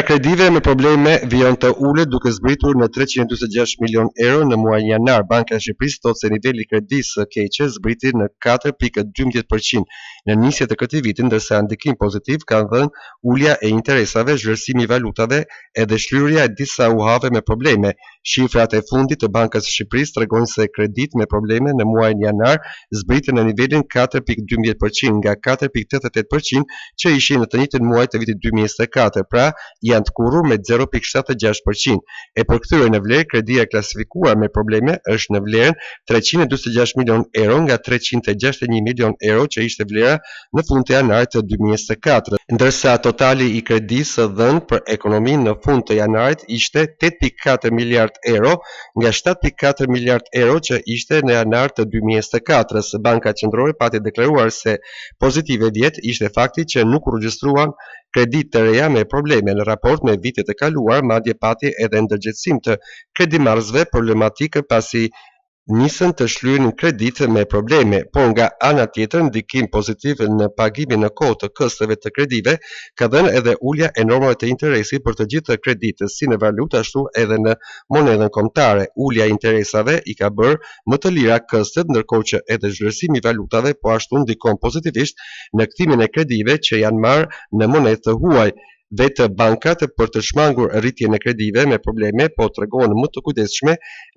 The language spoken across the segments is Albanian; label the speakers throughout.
Speaker 1: kredive me probleme vijon të ulët duke zbritur në 346 milion euro në muajin janar. Banka e Shqipërisë thotë se niveli i kredisë së keqe zbriti në 4.12% në nisje të këtij viti, ndërsa ndikim pozitiv kanë dhënë ulja e interesave, zhvlerësimi i valutave edhe shlyerja e disa uhave me probleme. Shifrat e fundit të Bankës së Shqipërisë tregojnë se kredit me probleme në muajin janar zbritën në nivelin 4.12% nga 4.88% që ishin në të njëjtin muaj të vitit 2024, pra janë të kurrur me 0.76%. E përkthyer në vlerë, kredia e klasifikuar me probleme është në vlerën 346 milion euro nga 361 milion euro që ishte vlera në fund të janarit të 2024, ndërsa totali i kredisë dhënë për ekonominë në fund të janarit ishte 8.4 miliard euro nga 7.4 miliard euro që ishte në janar të 2024. Banka Qendrore pati deklaruar se pozitive vjet ishte fakti që nuk u regjistruan kredit të reja me probleme në raport me vitet e kaluar, madje pati edhe ndërgjegjësim të kredimarrësve problematikë pasi nisën të shlyenin kredit me probleme, por nga ana tjetër ndikim pozitiv në pagimin në kohë të kësteve të kredive ka dhënë edhe ulja e normave të interesit për të gjithë kreditët, si në valutë ashtu edhe në monedën kombëtare. Ulja e interesave i ka bërë më të lira këstet, ndërkohë që edhe zhvlerësimi i valutave po ashtu ndikon pozitivisht në kthimin e kredive që janë marrë në monedë të huaj. Vetë bankat për të shmangur rritjen e kredive me probleme po tregohen më të kujdesshme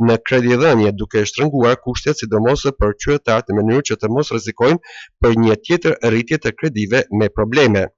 Speaker 1: në kredidhënie, duke shtrënguar kushtet sidomos për qytetarët në mënyrë që të mos rrezikojnë për një tjetër rritje të kredive me probleme.